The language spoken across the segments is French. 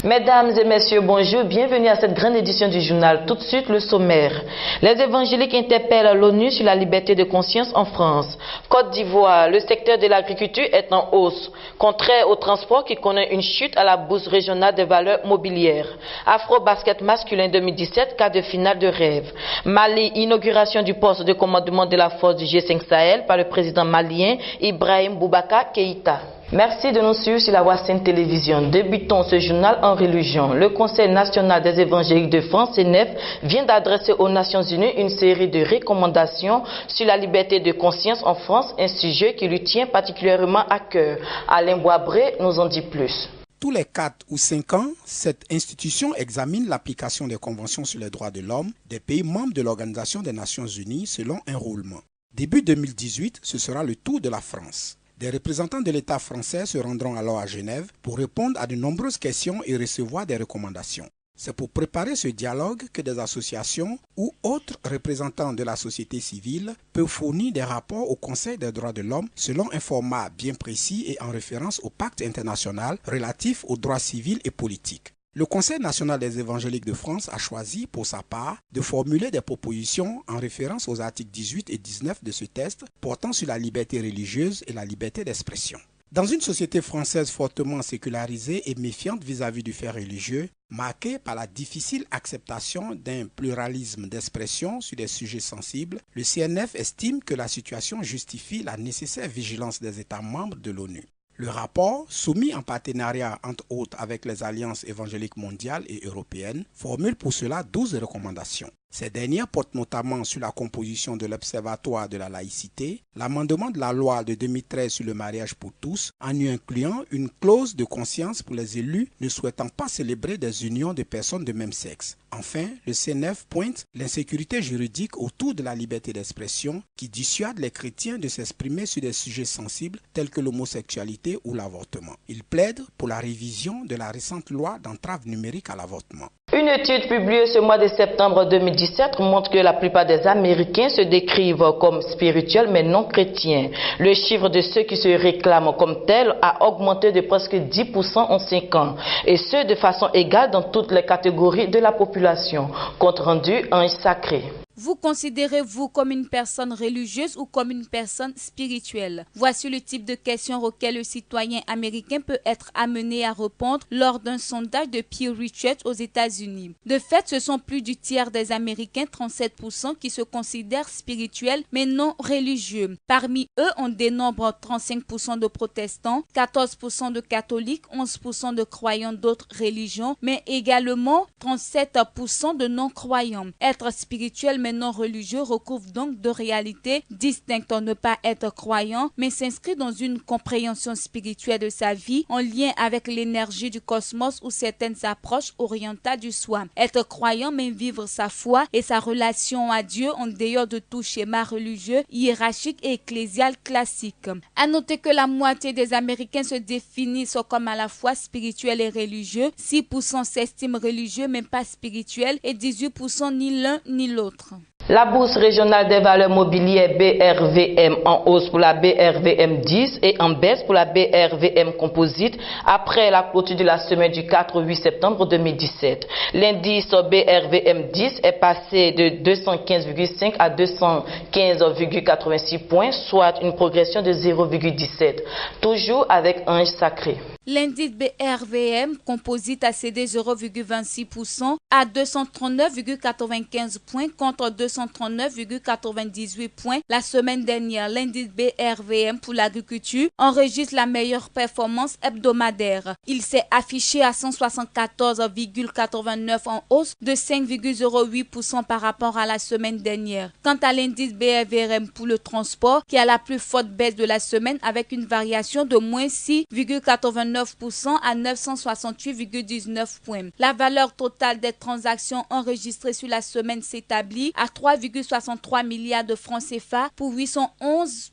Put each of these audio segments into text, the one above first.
Mesdames et messieurs, bonjour, bienvenue à cette grande édition du journal. Tout de suite, le sommaire. Les évangéliques interpellent l'ONU sur la liberté de conscience en France. Côte d'Ivoire, le secteur de l'agriculture est en hausse, contraire au transport qui connaît une chute à la bourse régionale des valeurs mobilières. Afro-basket masculin 2017, quart de finale de rêve. Mali, inauguration du poste de commandement de la force du G5 Sahel par le président malien Ibrahim Boubacar Keïta. Merci de nous suivre sur la Wassine Télévision. Débutons ce journal en religion. Le Conseil national des évangéliques de France, CNEF, vient d'adresser aux Nations Unies une série de recommandations sur la liberté de conscience en France, un sujet qui lui tient particulièrement à cœur. Alain Boisbré nous en dit plus. Tous les 4 ou 5 ans, cette institution examine l'application des conventions sur les droits de l'homme des pays membres de l'Organisation des Nations Unies selon un roulement. Début 2018, ce sera le tour de la France. Des représentants de l'État français se rendront alors à Genève pour répondre à de nombreuses questions et recevoir des recommandations. C'est pour préparer ce dialogue que des associations ou autres représentants de la société civile peuvent fournir des rapports au Conseil des droits de l'homme selon un format bien précis et en référence au pacte international relatif aux droits civils et politiques. Le Conseil national des évangéliques de France a choisi, pour sa part, de formuler des propositions en référence aux articles 18 et 19 de ce texte portant sur la liberté religieuse et la liberté d'expression. Dans une société française fortement sécularisée et méfiante vis-à-vis du fait religieux, marquée par la difficile acceptation d'un pluralisme d'expression sur des sujets sensibles, le CNF estime que la situation justifie la nécessaire vigilance des États membres de l'ONU. Le rapport, soumis en partenariat entre autres avec les alliances évangéliques mondiales et européennes, formule pour cela 12 recommandations. Ces dernières portent notamment sur la composition de l'Observatoire de la laïcité, l'amendement de la loi de 2013 sur le mariage pour tous, en y incluant une clause de conscience pour les élus ne souhaitant pas célébrer des unions de personnes de même sexe. Enfin, le CNF pointe l'insécurité juridique autour de la liberté d'expression qui dissuade les chrétiens de s'exprimer sur des sujets sensibles tels que l'homosexualité ou l'avortement. Il plaide pour la révision de la récente loi d'entrave numérique à l'avortement. Une étude publiée ce mois de septembre 2017 montre que la plupart des Américains se décrivent comme spirituels mais non chrétiens. Le chiffre de ceux qui se réclament comme tels a augmenté de presque 10% en 5 ans, et ce de façon égale dans toutes les catégories de la population. Compte rendu Ange Sacré. Vous considérez-vous comme une personne religieuse ou comme une personne spirituelle? Voici le type de questions auxquelles le citoyen américain peut être amené à répondre lors d'un sondage de Pew Research aux États-Unis. De fait, ce sont plus du tiers des Américains, 37%, qui se considèrent spirituels mais non religieux. Parmi eux, on dénombre 35% de protestants, 14% de catholiques, 11% de croyants d'autres religions, mais également 37% de non-croyants. Être spirituel mais non religieux recouvre donc deux réalités distinctes. Ne pas être croyant, mais s'inscrit dans une compréhension spirituelle de sa vie en lien avec l'énergie du cosmos ou certaines approches orientales du soi. Être croyant, mais vivre sa foi et sa relation à Dieu en dehors de tout schéma religieux, hiérarchique et ecclésial classique. À noter que la moitié des Américains se définissent comme à la fois spirituels et religieux, 6% s'estiment religieux mais pas spirituels et 18% ni l'un ni l'autre. La bourse régionale des valeurs mobilières BRVM en hausse pour la BRVM 10 et en baisse pour la BRVM composite après la clôture de la semaine du 4 au 8 septembre 2017. L'indice BRVM 10 est passé de 215,5 à 215,86 points, soit une progression de 0,17, toujours avec Ange Sacré. L'indice BRVM composite a cédé 0,26% à 239,95 points contre 239,98 points la semaine dernière. L'indice BRVM pour l'agriculture enregistre la meilleure performance hebdomadaire. Il s'est affiché à 174,89 en hausse de 5,08% par rapport à la semaine dernière. Quant à l'indice BRVM pour le transport, qui a la plus forte baisse de la semaine avec une variation de moins 6,89% à 968,19 points. La valeur totale des transactions enregistrées sur la semaine s'établit à 3,63 milliards de francs CFA pour 811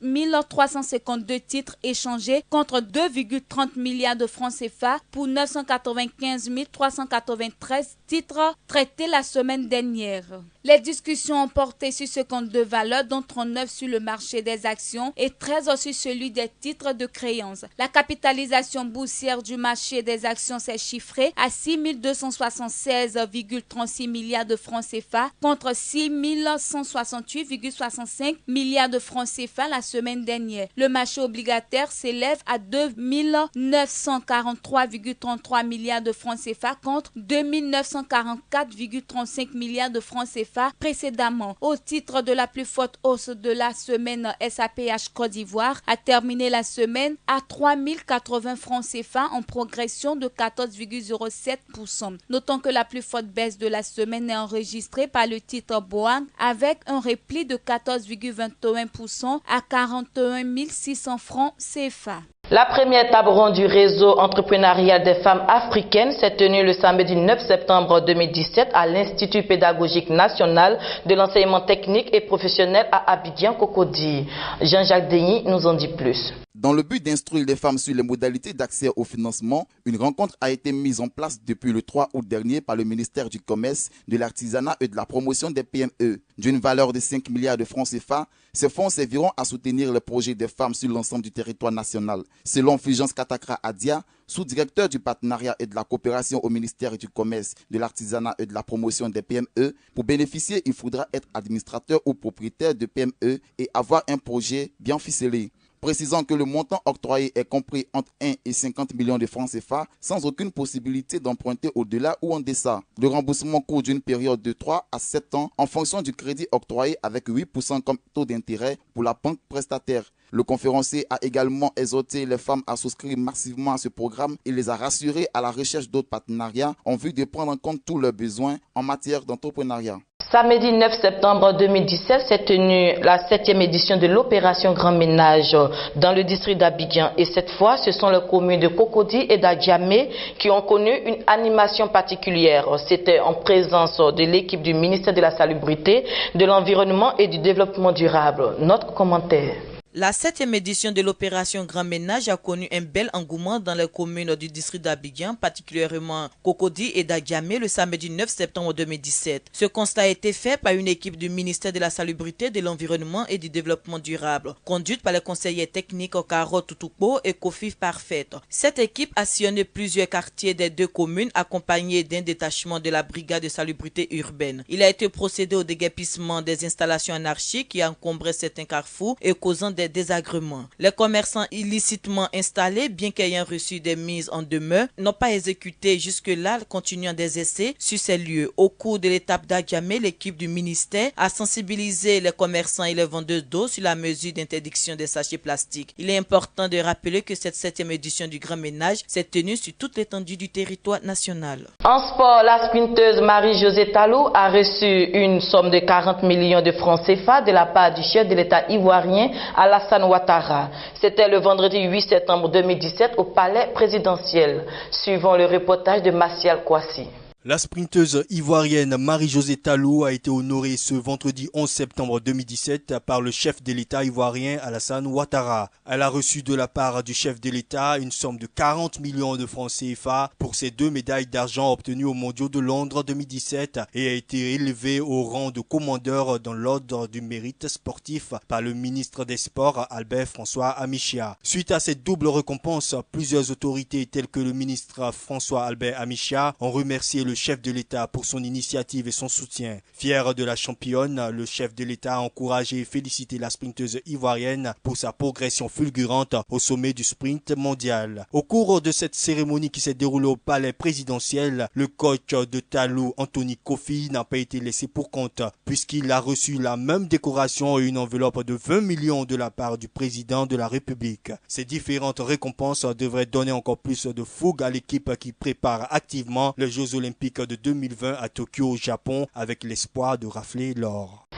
352 titres échangés contre 2,30 milliards de francs CFA pour 995 393 titres traités la semaine dernière. Les discussions ont porté sur ce compte de valeur, dont 39 sur le marché des actions et 13 sur celui des titres de créance. La capitalisation boursière du marché des actions s'est chiffrée à 6 276,36 milliards de francs CFA contre 6 168,65 milliards de francs CFA la semaine dernière. Le marché obligataire s'élève à 2 943,33 milliards de francs CFA contre 2 944,35 milliards de francs CFA précédemment. Au titre de la plus forte hausse de la semaine, SAPH Côte d'Ivoire a terminé la semaine à 3 080 francs CFA en progression de 14,07%. Notons que la plus forte baisse de la semaine est enregistrée par le titre Boang avec un repli de 14,21% à 41 600 francs CFA. La première table ronde du réseau entrepreneurial des femmes africaines s'est tenue le samedi 9 septembre 2017 à l'Institut pédagogique national de l'enseignement technique et professionnel à Abidjan-Cocody. Jean-Jacques Denis nous en dit plus. Dans le but d'instruire les femmes sur les modalités d'accès au financement, une rencontre a été mise en place depuis le 3 août dernier par le ministère du Commerce, de l'Artisanat et de la Promotion des PME. D'une valeur de 5 milliards de francs CFA, ces fonds serviront à soutenir les projets des femmes sur l'ensemble du territoire national. Selon Fulgence Katakra Adia, sous-directeur du partenariat et de la coopération au ministère du Commerce, de l'Artisanat et de la Promotion des PME, pour bénéficier, il faudra être administrateur ou propriétaire de PME et avoir un projet bien ficelé. Précisant que le montant octroyé est compris entre 1 et 50 millions de francs CFA, sans aucune possibilité d'emprunter au-delà ou en deçà. Le remboursement court d'une période de 3 à 7 ans en fonction du crédit octroyé avec 8% comme taux d'intérêt pour la banque prestataire. Le conférencier a également exhorté les femmes à souscrire massivement à ce programme et les a rassurées à la recherche d'autres partenariats en vue de prendre en compte tous leurs besoins en matière d'entrepreneuriat. Samedi 9 septembre 2017 s'est tenue la 7e édition de l'opération Grand Ménage dans le district d'Abidjan. Et cette fois, ce sont les communes de Cocody et d'Adjamé qui ont connu une animation particulière. C'était en présence de l'équipe du ministère de la Salubrité, de l'Environnement et du Développement durable. Notre commentaire. La 7e édition de l'opération Grand Ménage a connu un bel engouement dans les communes du district d'Abidjan, particulièrement Cocody et d'Adjamé le samedi 9 septembre 2017. Ce constat a été fait par une équipe du ministère de la Salubrité, de l'Environnement et du Développement durable, conduite par les conseillers techniques Caro Toutoukpo et Kofi Parfait. Cette équipe a sillonné plusieurs quartiers des deux communes, accompagnée d'un détachement de la brigade de salubrité urbaine. Il a été procédé au déguerpissement des installations anarchiques qui encombraient certains carrefours et causant des désagréments. Les commerçants illicitement installés, bien qu'ayant reçu des mises en demeure, n'ont pas exécuté jusque-là, continuant des essais sur ces lieux. Au cours de l'étape d'Adjamé, l'équipe du ministère a sensibilisé les commerçants et les vendeurs d'eau sur la mesure d'interdiction des sachets plastiques. Il est important de rappeler que cette 7e édition du Grand Ménage s'est tenue sur toute l'étendue du territoire national. En sport, la sprinteuse Marie-Josée Talou a reçu une somme de 40 millions de francs CFA de la part du chef de l'État ivoirien Alassane Ouattara. C'était le vendredi 8 septembre 2017 au palais présidentiel, suivant le reportage de Martial Kouassi. La sprinteuse ivoirienne Marie-Josée Talou a été honorée ce vendredi 11 septembre 2017 par le chef de l'État ivoirien Alassane Ouattara. Elle a reçu de la part du chef de l'État une somme de 40 millions de francs CFA pour ses 2 médailles d'argent obtenues aux Mondiaux de Londres 2017 et a été élevée au rang de commandeur dans l'ordre du mérite sportif par le ministre des Sports Albert François Amichia. Suite à cette double récompense, plusieurs autorités telles que le ministre François Albert Amichia ont remercié le chef de l'État pour son initiative et son soutien. Fier de la championne, le chef de l'État a encouragé et félicité la sprinteuse ivoirienne pour sa progression fulgurante au sommet du sprint mondial. Au cours de cette cérémonie qui s'est déroulée au palais présidentiel, le coach de Talou, Anthony Kofi, n'a pas été laissé pour compte puisqu'il a reçu la même décoration et une enveloppe de 20 millions de la part du président de la République. Ces différentes récompenses devraient donner encore plus de fougue à l'équipe qui prépare activement les Jeux Olympiques de 2020 à Tokyo au Japon avec l'espoir de rafler l'or.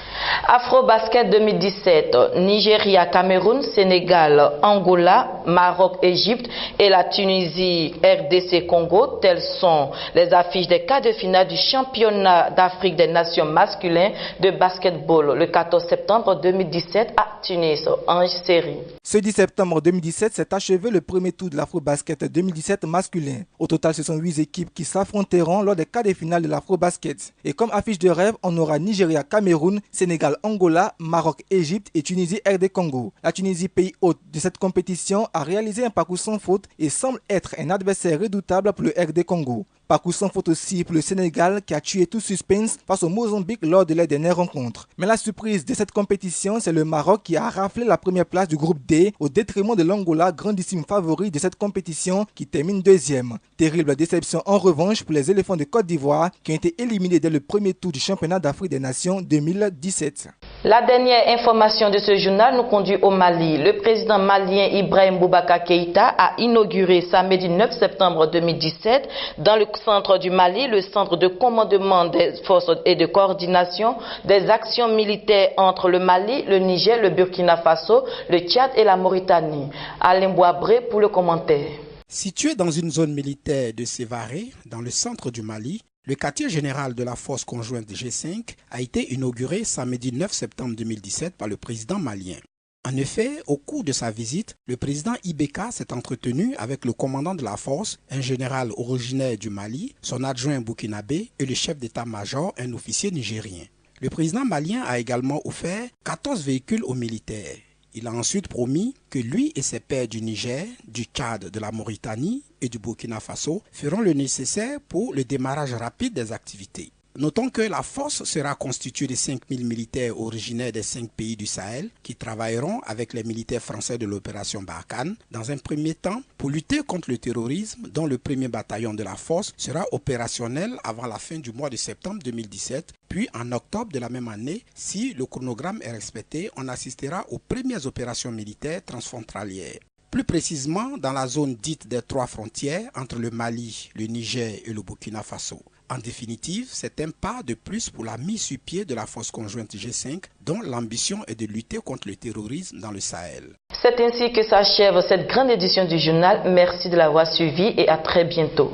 Afro-Basket 2017, Nigeria, Cameroun, Sénégal, Angola, Maroc, Égypte et la Tunisie, RDC, Congo, telles sont les affiches des quarts de finale du championnat d'Afrique des nations masculins de basketball le 14 septembre 2017 à Tunis, en série. Ce 10 septembre 2017 s'est achevé le premier tour de l'Afro-Basket 2017 masculin. Au total, ce sont 8 équipes qui s'affronteront lors des quarts de finale de l'Afro-Basket. Et comme affiche de rêve, on aura Nigeria, Cameroun, Sénégal, Angola, Maroc, Égypte et Tunisie, RD Congo. La Tunisie, pays hôte de cette compétition, a réalisé un parcours sans faute et semble être un adversaire redoutable pour le RD Congo. Parcours sans faute aussi pour le Sénégal qui a tué tout suspense face au Mozambique lors de la dernière rencontre. Mais la surprise de cette compétition, c'est le Maroc qui a raflé la première place du groupe D au détriment de l'Angola, grandissime favori de cette compétition qui termine deuxième. Terrible déception en revanche pour les éléphants de Côte d'Ivoire qui ont été éliminés dès le premier tour du championnat d'Afrique des Nations 2017. La dernière information de ce journal nous conduit au Mali. Le président malien Ibrahim Boubacar Keïta a inauguré samedi 9 septembre 2017 dans le centre du Mali, le centre de commandement des forces et de coordination des actions militaires entre le Mali, le Niger, le Burkina Faso, le Tchad et la Mauritanie. Alain Boabré pour le commentaire. Situé dans une zone militaire de Sévaré, dans le centre du Mali, le quartier général de la force conjointe G5 a été inauguré samedi 9 septembre 2017 par le président malien. En effet, au cours de sa visite, le président Ibeka s'est entretenu avec le commandant de la force, un général originaire du Mali, son adjoint burkinabé et le chef d'état-major, un officier nigérien. Le président malien a également offert 14 véhicules aux militaires. Il a ensuite promis que lui et ses pairs du Niger, du Tchad, de la Mauritanie et du Burkina Faso feront le nécessaire pour le démarrage rapide des activités. Notons que la force sera constituée de 5000 militaires originaires des 5 pays du Sahel qui travailleront avec les militaires français de l'opération Barkhane dans un premier temps pour lutter contre le terrorisme, dont le premier bataillon de la force sera opérationnel avant la fin du mois de septembre 2017. Puis en octobre de la même année, si le chronogramme est respecté, on assistera aux premières opérations militaires transfrontalières. Plus précisément dans la zone dite des 3 frontières entre le Mali, le Niger et le Burkina Faso. En définitive, c'est un pas de plus pour la mise sur pied de la force conjointe G5 dont l'ambition est de lutter contre le terrorisme dans le Sahel. C'est ainsi que s'achève cette grande édition du journal. Merci de l'avoir suivi et à très bientôt.